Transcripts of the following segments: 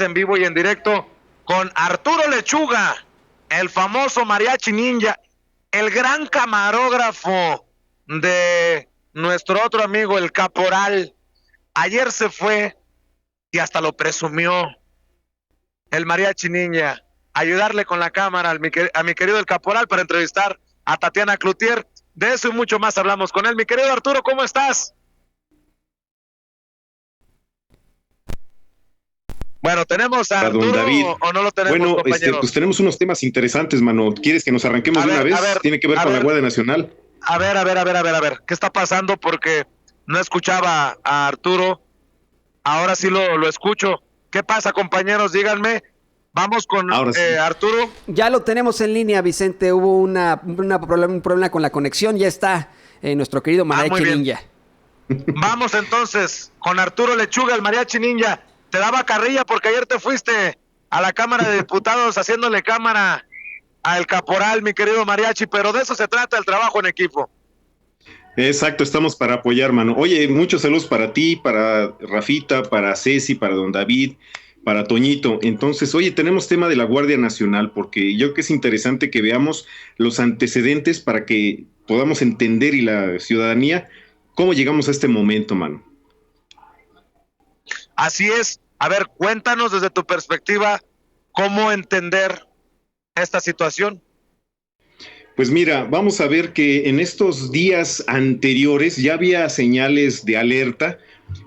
En vivo y en directo con Arturo Lechuga, el famoso mariachi ninja, el gran camarógrafo de nuestro otro amigo, el Caporal. Ayer se fue y hasta lo presumió el mariachi ninja, ayudarle con la cámara a mi querido el Caporal para entrevistar a Tatiana Cloutier. De eso y mucho más hablamos con él. Mi querido Arturo, ¿cómo estás? Bueno, ¿tenemos a don Arturo David o no lo tenemos, Bueno, compañeros? pues tenemos unos temas interesantes, mano. ¿Quieres que nos arranquemos de una vez? Tiene que ver con la Guardia Nacional. A ver, ¿qué está pasando? Porque no escuchaba a Arturo, ahora sí lo escucho. ¿Qué pasa, compañeros? Díganme. Vamos con Sí. Arturo. Ya lo tenemos en línea, Vicente. Hubo un problema con la conexión. Ya está nuestro querido Mariachi Ninja. Vamos entonces con Arturo Lechuga, el Mariachi Ninja. Te daba carrilla porque ayer te fuiste a la Cámara de Diputados haciéndole cámara al Caporal, mi querido Mariachi, pero de eso se trata el trabajo en equipo. Exacto, estamos para apoyar, mano. Oye, muchos saludos para ti, para Rafita, para Ceci, para don David, para Toñito. Entonces, oye, tenemos tema de la Guardia Nacional, porque yo creo que es interesante que veamos los antecedentes para que podamos entender y la ciudadanía cómo llegamos a este momento, mano. Así es. A ver, cuéntanos desde tu perspectiva cómo entender esta situación. Pues mira, vamos a ver que en estos días anteriores ya había señales de alerta.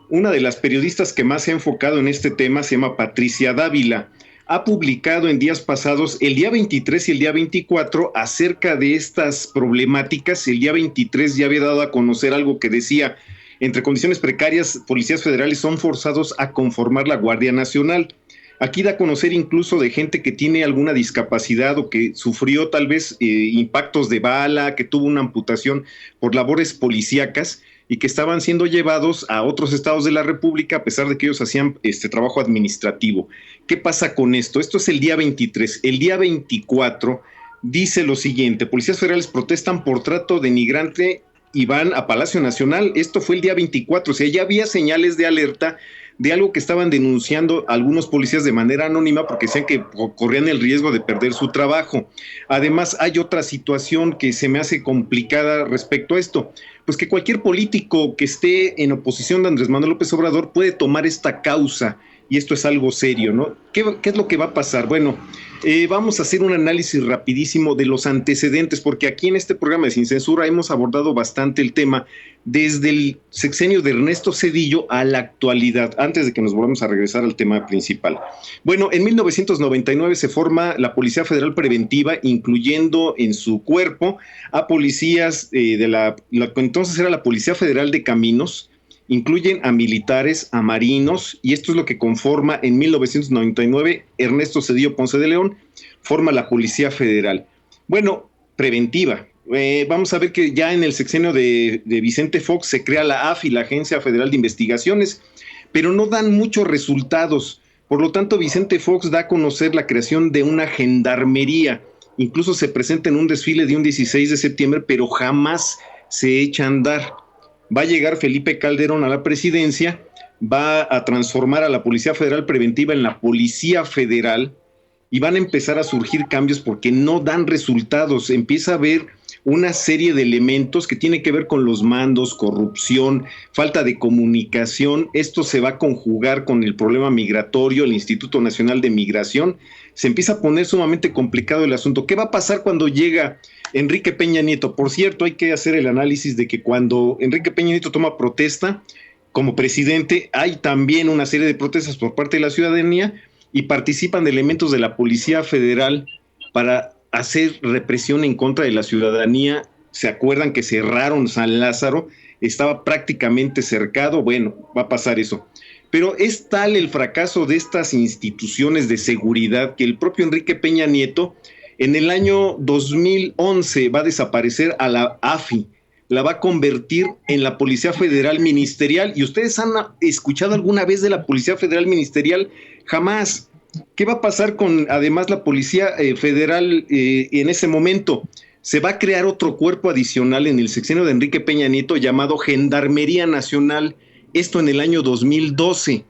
Una de las periodistas que más se ha enfocado en este tema se llama Patricia Dávila. Ha publicado en días pasados, el día 23 y el día 24, acerca de estas problemáticas. El día 23 ya había dado a conocer algo que decía: entre condiciones precarias, policías federales son forzados a conformar la Guardia Nacional. Aquí da a conocer incluso de gente que tiene alguna discapacidad o que sufrió tal vez impactos de bala, que tuvo una amputación por labores policíacas y que estaban siendo llevados a otros estados de la República a pesar de que ellos hacían trabajo administrativo. ¿Qué pasa con esto? Esto es el día 23. El día 24 dice lo siguiente: policías federales protestan por trato denigrante y van a Palacio Nacional. Esto fue el día 24, o sea, ya había señales de alerta de algo que estaban denunciando algunos policías de manera anónima porque decían que corrían el riesgo de perder su trabajo. Además, hay otra situación que se me hace complicada respecto a esto, pues que cualquier político que esté en oposición de Andrés Manuel López Obrador puede tomar esta causa, y esto es algo serio, ¿no? ¿Qué es lo que va a pasar? Bueno, vamos a hacer un análisis rapidísimo de los antecedentes, porque aquí en este programa de Sin Censura hemos abordado bastante el tema desde el sexenio de Ernesto Zedillo a la actualidad, antes de que nos volvamos a regresar al tema principal. Bueno, en 1999 se forma la Policía Federal Preventiva, incluyendo en su cuerpo a policías de la que entonces era la Policía Federal de Caminos. Incluyen a militares, a marinos, y esto es lo que conforma en 1999 Ernesto Zedillo Ponce de León, forma la Policía Federal. Bueno, preventiva. Vamos a ver que ya en el sexenio de Vicente Fox se crea la AFI, la Agencia Federal de Investigaciones, pero no dan muchos resultados. Por lo tanto, Vicente Fox da a conocer la creación de una gendarmería. Incluso se presenta en un desfile de un 16 de septiembre, pero jamás se echa a andar. Va a llegar Felipe Calderón a la presidencia, va a transformar a la Policía Federal Preventiva en la Policía Federal y van a empezar a surgir cambios porque no dan resultados. Empieza a haber una serie de elementos que tienen que ver con los mandos, corrupción, falta de comunicación. Esto se va a conjugar con el problema migratorio, el Instituto Nacional de Migración. Se empieza a poner sumamente complicado el asunto. ¿Qué va a pasar cuando llega Enrique Peña Nieto? Por cierto, hay que hacer el análisis de que cuando Enrique Peña Nieto toma protesta como presidente, hay también una serie de protestas por parte de la ciudadanía y participan elementos de la Policía Federal para hacer represión en contra de la ciudadanía. ¿Se acuerdan que cerraron San Lázaro? Estaba prácticamente cercado. Bueno, va a pasar eso. Pero es tal el fracaso de estas instituciones de seguridad que el propio Enrique Peña Nieto en el año 2011 va a desaparecer a la AFI, la va a convertir en la Policía Federal Ministerial. ¿Y ustedes han escuchado alguna vez de la Policía Federal Ministerial? Jamás. ¿Qué va a pasar con, además, la Policía Federal en ese momento? Se va a crear otro cuerpo adicional en el sexenio de Enrique Peña Nieto llamado Gendarmería Nacional, esto en el año 2012.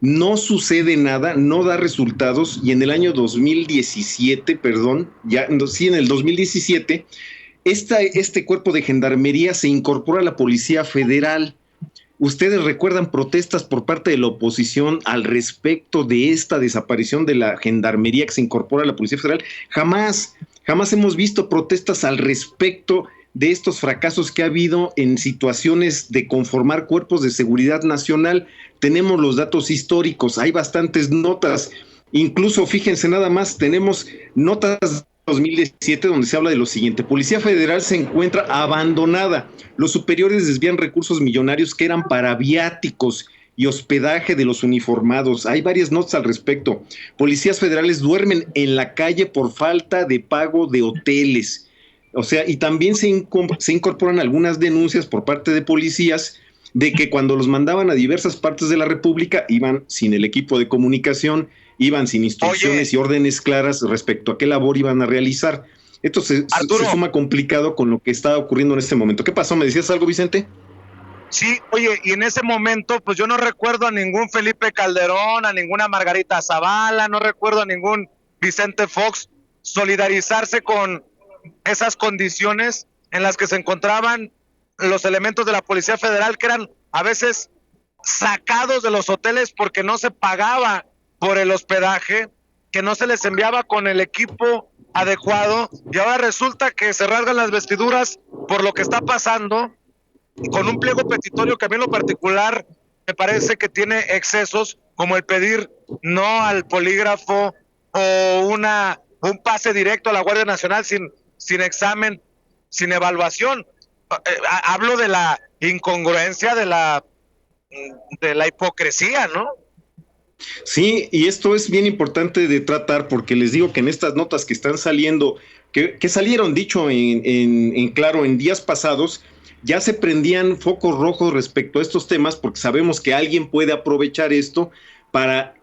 no sucede nada, no da resultados, y en el año 2017, en el 2017, este cuerpo de gendarmería se incorpora a la Policía Federal. ¿Ustedes recuerdan protestas por parte de la oposición al respecto de esta desaparición de la gendarmería que se incorpora a la Policía Federal? Jamás hemos visto protestas al respecto de estos fracasos que ha habido en situaciones de conformar cuerpos de seguridad nacional. Tenemos los datos históricos, hay bastantes notas, incluso fíjense nada más, tenemos notas de 2017 donde se habla de lo siguiente: Policía Federal se encuentra abandonada, los superiores desvían recursos millonarios que eran para viáticos y hospedaje de los uniformados. Hay varias notas al respecto. Policías federales duermen en la calle por falta de pago de hoteles. O sea, y también se incorporan algunas denuncias por parte de policías de que cuando los mandaban a diversas partes de la República iban sin el equipo de comunicación, iban sin instrucciones y órdenes claras respecto a qué labor iban a realizar. Esto se suma complicado con lo que está ocurriendo en este momento. ¿Qué pasó? ¿Me decías algo, Vicente? Sí, oye, y en ese momento, pues yo no recuerdo a ningún Felipe Calderón, a ninguna Margarita Zavala, no recuerdo a ningún Vicente Fox solidarizarse con esas condiciones en las que se encontraban los elementos de la Policía Federal, que eran a veces sacados de los hoteles porque no se pagaba por el hospedaje, que no se les enviaba con el equipo adecuado, y ahora resulta que se rasgan las vestiduras por lo que está pasando, con un pliego petitorio que a mí en lo particular me parece que tiene excesos, como el pedir no al polígrafo o un pase directo a la Guardia Nacional sin examen, sin evaluación. Hablo de la incongruencia, de la hipocresía, ¿no? Sí, y esto es bien importante de tratar, porque les digo que en estas notas que están saliendo, que salieron, dicho en claro, en días pasados, ya se prendían focos rojos respecto a estos temas, porque sabemos que alguien puede aprovechar esto para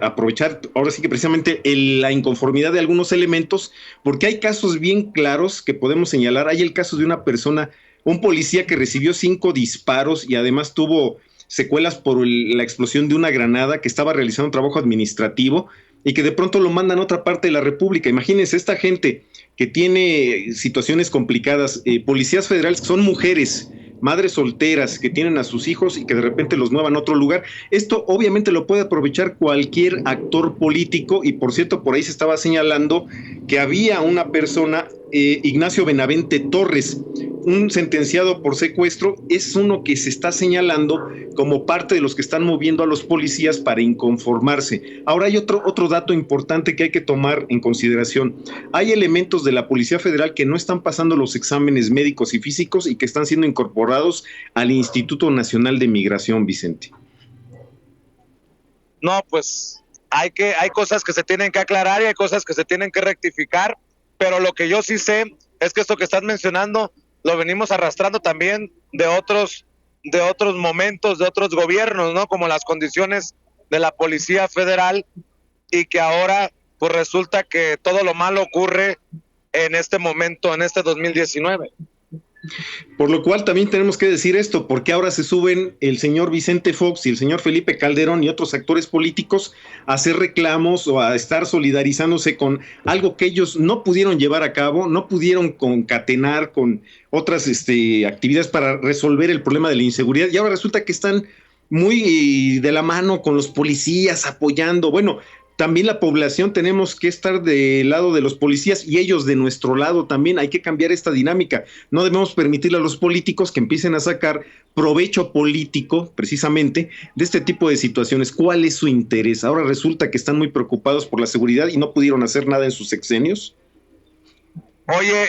aprovechar ahora sí que precisamente la inconformidad de algunos elementos, porque hay casos bien claros que podemos señalar. Hay el caso de una persona, un policía que recibió 5 disparos y además tuvo secuelas por la explosión de una granada, que estaba realizando un trabajo administrativo y que de pronto lo mandan a otra parte de la República. Imagínense, esta gente que tiene situaciones complicadas, policías federales que son mujeres, madres solteras que tienen a sus hijos y que de repente los muevan a otro lugar. Esto obviamente lo puede aprovechar cualquier actor político, y por cierto, por ahí se estaba señalando que había una persona, Ignacio Benavente Torres, un sentenciado por secuestro, es uno que se está señalando como parte de los que están moviendo a los policías para inconformarse. Ahora hay otro dato importante que hay que tomar en consideración. Hay elementos de la Policía Federal que no están pasando los exámenes médicos y físicos y que están siendo incorporados al Instituto Nacional de Migración, Vicente. No, pues hay cosas que se tienen que aclarar y hay cosas que se tienen que rectificar, pero lo que yo sí sé es que esto que estás mencionando lo venimos arrastrando también de otros momentos, de otros gobiernos, ¿no? Como las condiciones de la Policía Federal, y que ahora pues resulta que todo lo malo ocurre en este momento, en este 2019. Por lo cual también tenemos que decir esto, porque ahora se suben el señor Vicente Fox y el señor Felipe Calderón y otros actores políticos a hacer reclamos o a estar solidarizándose con algo que ellos no pudieron llevar a cabo, no pudieron concatenar con otras actividades para resolver el problema de la inseguridad, y ahora resulta que están muy de la mano con los policías apoyando. Bueno, también la población tenemos que estar del lado de los policías y ellos de nuestro lado también. Hay que cambiar esta dinámica. No debemos permitirle a los políticos que empiecen a sacar provecho político, precisamente, de este tipo de situaciones. ¿Cuál es su interés? Ahora resulta que están muy preocupados por la seguridad y no pudieron hacer nada en sus sexenios. Oye,